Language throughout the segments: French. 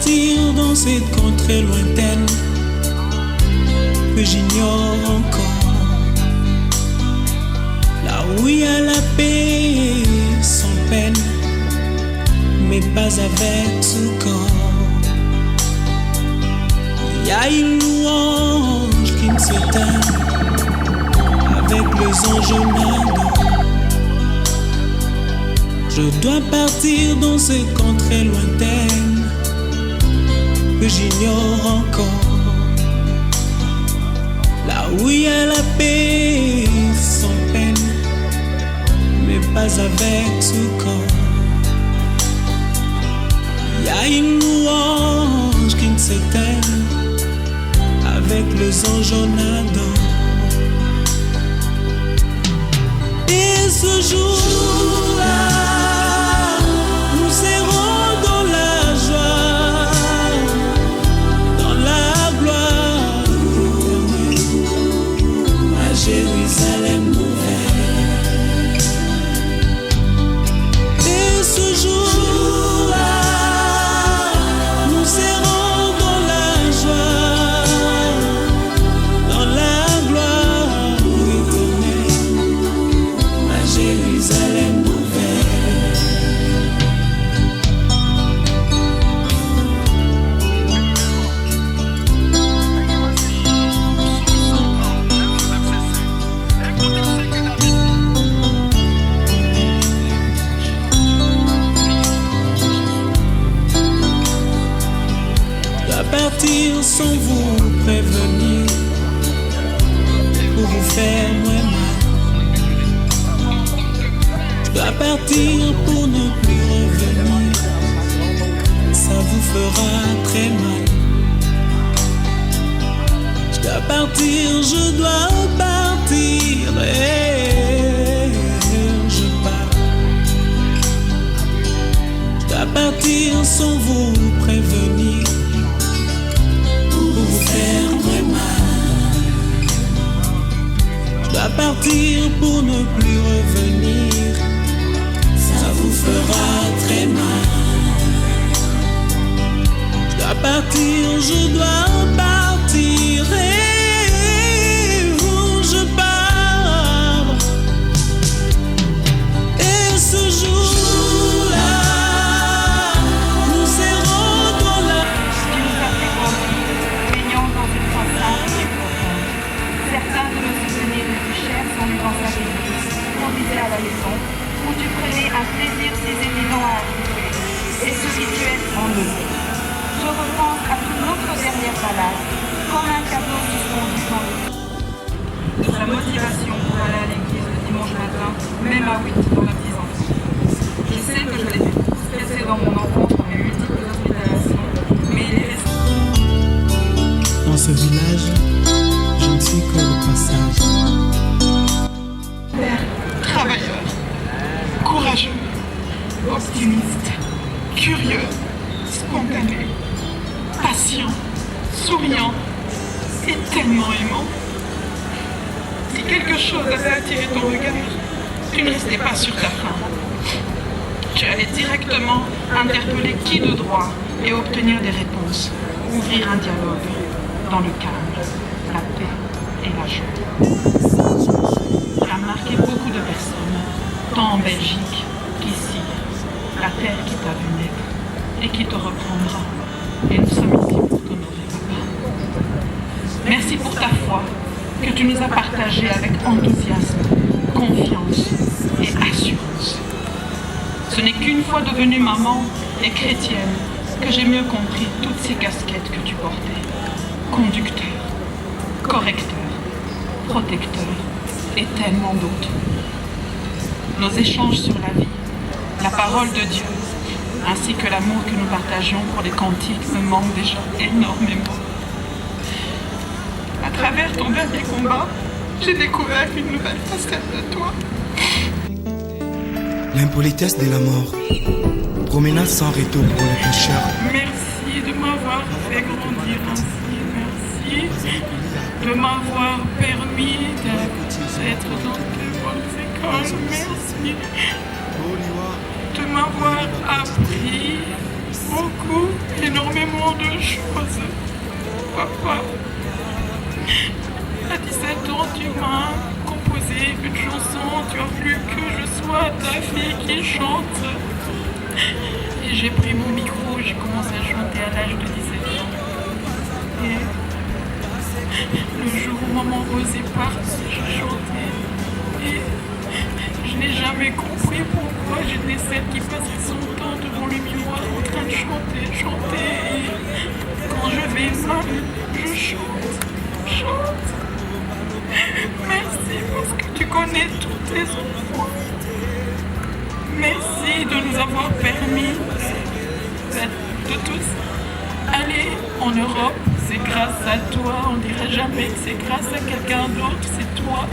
partir dans cette contrée lointaine que j'ignore encore, là où il y a la paix sans peine, mais pas avec ce corps. Il y a une louange qui ne s'éteint avec les anges nadant. Je dois partir dans cette contrée lointaine que j'ignore encore, là où il y a la paix sans peine, mais pas avec ce corps. Il y a une louange qui ne s'éteint avec les anges nadant. Et ce jour-là, nous serons dans la joie, dans la gloire éternelle, à Jérusalem nouvelle. Et ce jour-là, nous serons dans la joie, dans la gloire éternelle, à Jérusalem nouvelle. Partir sans vous prévenir pour vous faire moins mal. Je dois partir pour ne plus revenir, ça vous fera très mal. Je dois partir, je dois partir et je pars. Je dois partir sans vous prévenir, vous faire très mal. Je dois partir pour ne plus revenir, ça vous fera très mal. Je dois partir, je dois partir et je pars. Et ce jour-là, nous serons dans la certains de nos souvenirs les plus chers sont nés dans sa église, conduisait à la maison, où tu prenais un plaisir si évident à arriver, et ce rituel enlevé. Je repense à toute notre dernière balade, comme un cadeau suspendu dans le temps. La motivation pour aller à l'église le dimanche matin, même à 8 dans la petite enfance. Je sais que je l'ai fait stresser dans mon enfance par mes multiples hospitalisations, mais il est resté. dans ce village, je ne suis que le passage. Père travailleur, courageux, optimiste, curieux, spontané, patient, souriant et tellement aimant. Si quelque chose avait attiré ton regard, tu ne restais pas sur ta faim. Tu allais directement interpeller qui de droit et obtenir des réponses, ouvrir un dialogue dans le calme, la paix et la joie. Tu as marqué beaucoup de personnes, tant en Belgique qu'ici, la terre qui t'a vu naître et qui te reprendra. Et nous sommes ici pour t'honorer, papa. Merci pour ta foi que tu nous as partagée avec enthousiasme, confiance et assurance. Ce n'est qu'une fois devenue maman et chrétienne que j'ai mieux compris toutes ces casquettes que tu portais. Conducteur, correcteur, protecteur et tellement d'autres. Nos échanges sur la vie, la parole de Dieu, ainsi que l'amour que nous partagions pour les cantiques me manquent déjà énormément. À travers ton dernier combat, j'ai découvert une nouvelle facette de toi. L'impolitesse de la mort, promenade sans retour pour les pécheurs. Merci de m'avoir fait grandir ainsi. Merci de m'avoir permis d'être dans tes bonnes écoles. Merci de m'avoir appris beaucoup et énormément de choses. Papa, à 17 ans, tu m'as composé une chanson, tu as voulu que je sois ta fille qui chante. Et j'ai pris mon micro, j'ai commencé à chanter à l'âge de 17 ans. Et le jour où maman Rose est partie, j'ai chanté. Et je n'ai jamais compris pourquoi j'étais celle qui passait son temps devant le miroir en train de chanter. Et quand je vais mal, je chante. Merci parce que tu connais toutes les enfants. Merci de nous avoir permis de tous aller en Europe. C'est grâce à toi, on ne dira jamais que c'est grâce à quelqu'un d'autre, c'est toi.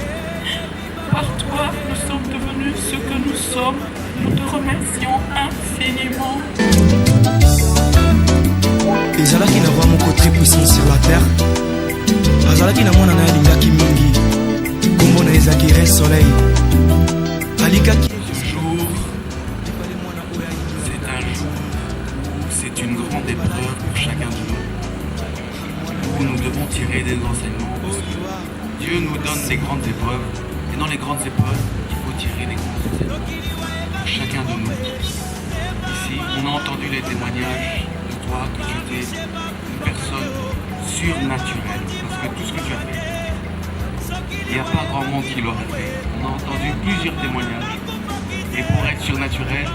Par toi, nous sommes devenus ce que nous sommes. Nous te remercions infiniment. ezalaki na roi moko très puissant sur la terre, azalaki na mwana na ye alingaki mingi, kombo na ezalaki Re Soleil. Alikaki ce jour, c'est un jour où c'est une grande épreuve pour chacun de nous, où nous devons tirer des enseignements, parce que Dieu nous donne des grandes épreuves, et dans les grandes épreuves, il faut tirer des grands enseignements pour chacun de nous. Ici, on a entendu les témoignages de toi, que tu étais une personne surnaturelle, parce que tout ce que tu as fait, il n'y a pas grand monde qui l'aurait fait. On a entendu plusieurs témoignages, et pour être surnaturel,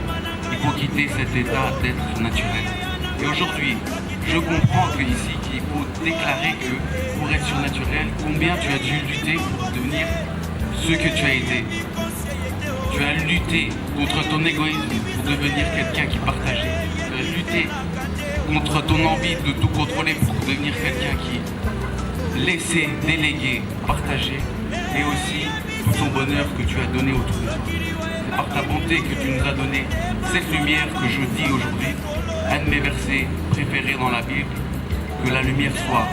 il faut quitter cet état d'être naturel. Et aujourd'hui, je comprends qu'ici, qu'il faut déclarer que pour être surnaturel, combien tu as dû lutter pour devenir ce que tu as été. Tu as lutté contre ton égoïsme pour devenir quelqu'un qui partageait. Tu as lutté contre ton envie de tout contrôler pour devenir quelqu'un qui laissait, déléguer, partager, et aussi tout ton bonheur que tu as donné autour de toi. C'est par ta bonté que tu nous as donné cette lumière que je dis aujourd'hui, un de mes versets préférés dans la Bible, que la lumière soit.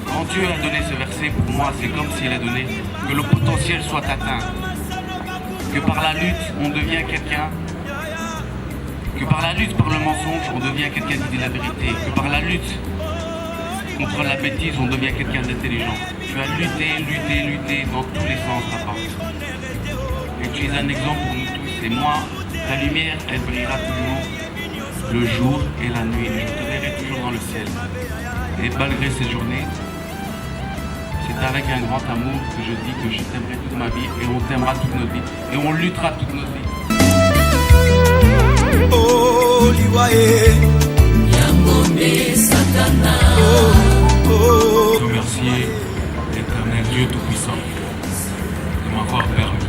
Quand Dieu a donné ce verset, pour moi, c'est comme s'il a donné que le potentiel soit atteint. Que par la lutte, on devient quelqu'un. Que par la lutte, par le mensonge, on devient quelqu'un qui dit la vérité. Que par la lutte contre la bêtise, on devient quelqu'un d'intelligent. Tu as lutté dans tous les sens, papa. Et tu es un exemple pour nous tous. Et moi, ta lumière, elle brillera toujours le jour et la nuit. Je te verrai toujours dans le ciel. Et malgré ces journées, c'est avec un grand amour que je dis que je t'aimerai toute ma vie et on t'aimera toute notre vie et on luttera toute notre vie. oh liwae Yambombe Satana. Remercier l'Éternel Dieu Tout-Puissant de m'avoir permis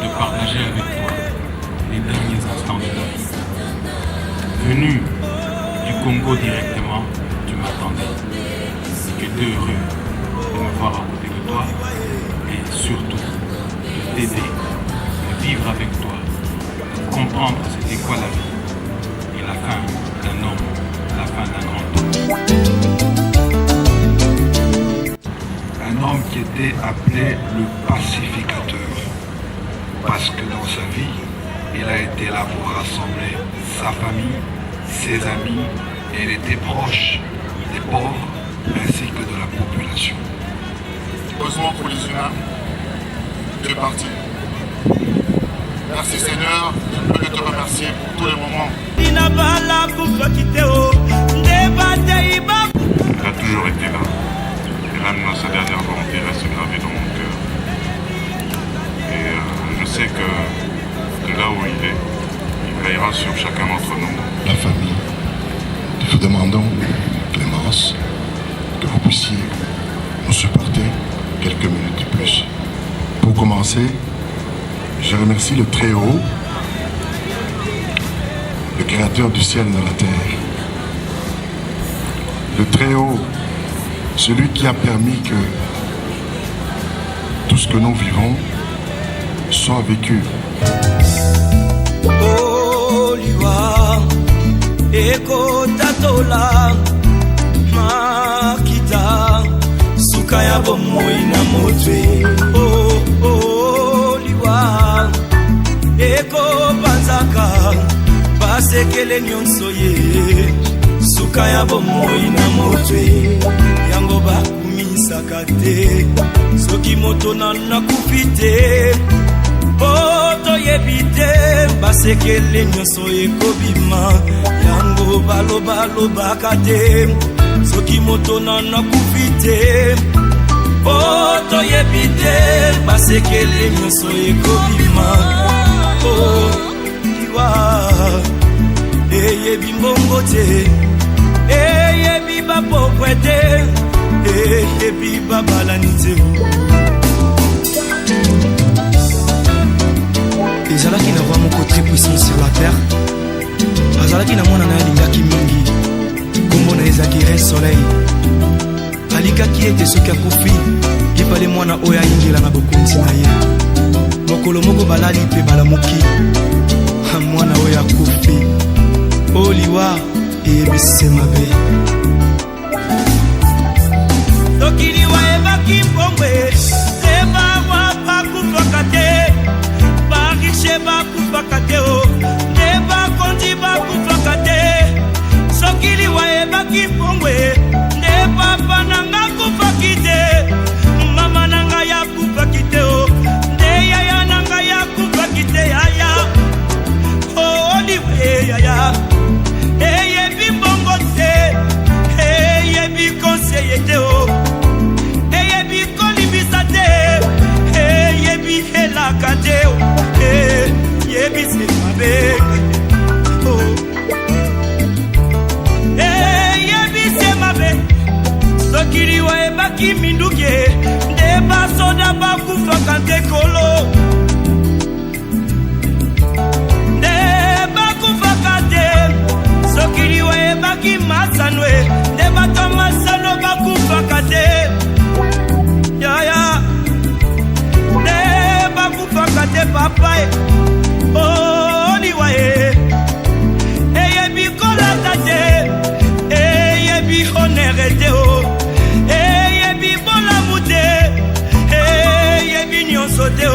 de partager avec toi les derniers instants de ta vie. Venu du Congo directement, tu m'attendais. J'étais heureux de me voir à côté de toi et surtout de t'aider, de vivre avec toi, de comprendre c'était quoi la vie et la fin d'un homme, la fin d'un grand homme. Un homme qui était appelé le pacificateur, parce que dans sa vie, il a été là pour rassembler sa famille, ses amis, et il était proche des pauvres ainsi que de la population. Heureusement pour les humains, tu es parti. Merci Seigneur, je ne peux que te remercier pour tous les moments. Il a toujours été là. Et là, sa dernière volonté reste gravée dans mon cœur. Et je sais que de là où il est, il veillera sur chacun d'entre nous. La famille, nous te demandons, Clémence, que vous puissiez nous supporter quelques minutes de plus. Pour commencer, je remercie le Très-Haut, le Créateur du ciel et de la terre. Le Très-Haut, celui qui a permis que tout ce que nous vivons soit vécu. oh liwa eko tatola makita suka ya bomoi na motwe oh liwa eko panzaka basekele nyonso ye suka ya bomoi na motwe yango bakumisaka te soki moto nakufi te po toyebi te basekele nyonso ekobima yango balobalobaka te soki moto nakufi te po toyebi te basekele nyonso ekobima liwa eyebi mbongo te eyebi bapokwe te eyebi babalani te ezalaki na roi moko très puissant sur la terre azalaki na mwana na ye alingaki mingi kombo na ezalaki Re Soleil alikaki ete soki akufi epale mwana oyo ayingela na bokonzi na ye mokolo moko balali mpe balamuki mwana oyo akufi oliwa eyebisi mabe soki liwa ebaki mbongwe ebawa bakufaka te barishe bakufaka te nde bakonzi bakufaka te soki liwa ebaki mbongwe nde papa nanga kufaki te mama nanga yakufaki te nde yaya nanga yakufaki te yaya oliwe yaya eyebi mbongo te eyebi konseye te eyebi kolibisa te eyebi elaka te eyebi se mabe eyebi se mabe soki liwa ebaki minduke nde basoda bakufaka te kolo soki liwa ebaki masanwe nde bato masano bakufaka te yaya nde bakufaka te papa liwa eyebi kolata te eyebi honere te eyebi bolamu te eyebi nyonso te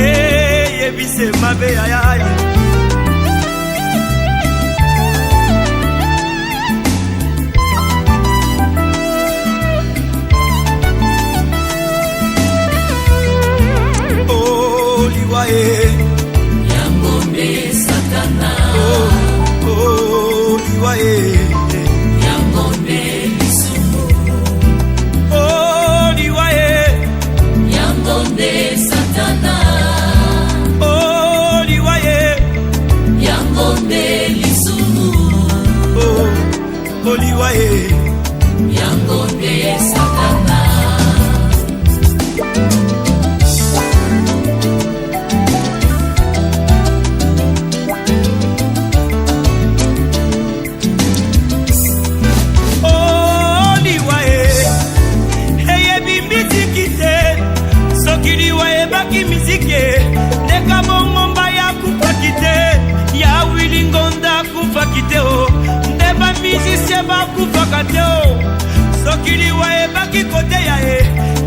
eyebi se mabe yaya Yangonde Satana liwaye Yangonde Lisumu liwaye Yangonde Satana liwaye Yangonde Lisumu liwaye Yangonde Satana ndeka bongomba ya kufaki te ya wilingonda kufaki te nde bamizisie bakufaka te soki liwa ebaki kote ya ye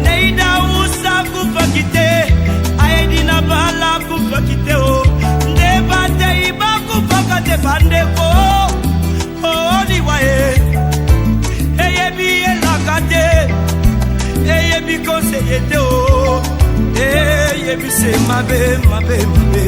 neida usa kufaki te ayedi na bala kufaki te nde batei bakufaka te bandeko liwa eyebi elaka te eyebi konseye te eyebi se mabe mabe mabe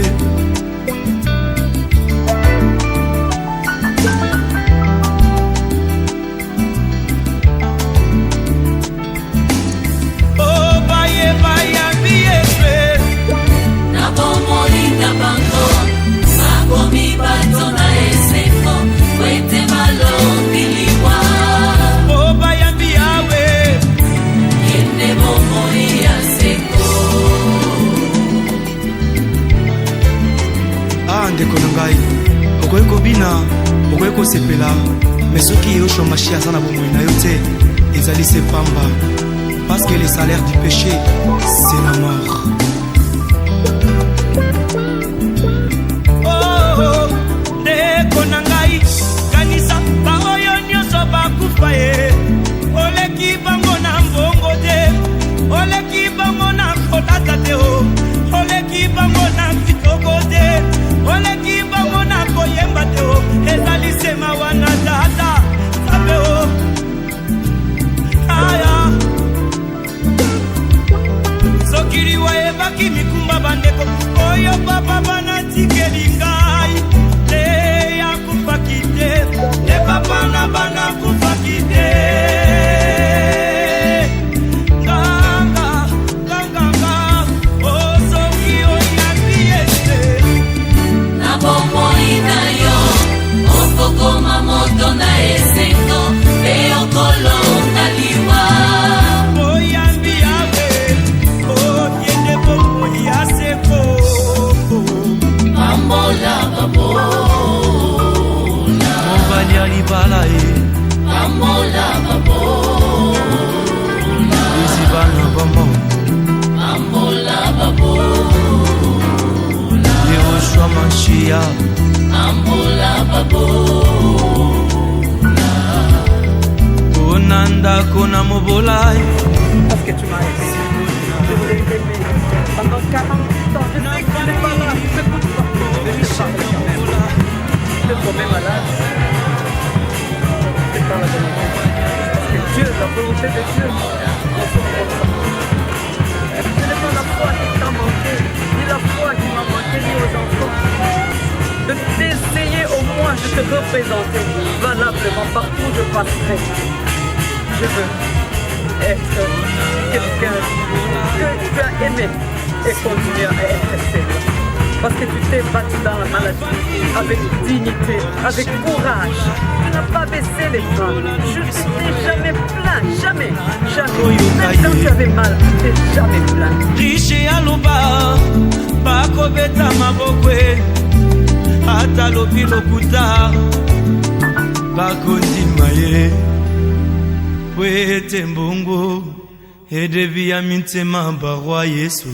baye bayambi efe na bomoi na bango bakomi bato na eseko wete balongi liwa bayambi yawe yende bomoi ya seko ndeko na ngai okoki kobina okoki kosepela me soki Yehoshua Mashiach aza na bomoi na yo te ezali se pamba parce que le salaire du péché c'est la mort ndeko na ngai kanisa baoyo nyonso bakufa ye oleki bango na mbongo te oleki bango na kolata te oleki bango na kitoko te oleki bango na koyemba te ezali sema wana tata papa natikeli ngai te ya kufaki te te papa na bana kufaki te Okokoma moto na esengo pe okolonga liwa oyambi yawe otiende bongo ya seko Mambola babola mobali ya libala ye Mambola babola ezibana bamo Mambola babola Yehoshua Mashiach Mambola babola Onanda kona mobolai Parce que tu m'as aimé. Je t'ai aimé pendant 48 ans. Je sais que tu n'es pas là. Je t'écoute pas. Mais je te parle quand même. Tu es tombé malade. Je te parle de mon Dieu. Parce que Dieu, la volonté de Dieu, ce n'est pas la foi qui t'a manqué, ni la foi qui m'a manqué, ni aux enfants. De t'essayer au moins de te représenter valablement partout où je passerai. Je veux être quelqu'un que tu as aimé et continuer à être célèbre. Parce que tu t'es battu dans la maladie avec dignité, avec courage. Tu n'as pas baissé les bras. Je ne t'ai jamais plaint, jamais, jamais. Même quand tu avais mal, tu t'es jamais plaint. Riche aloba bakobeta mabokwe ata lobi lokuta bakondima ye wete mbongo edevi ya mintema barwa Yesu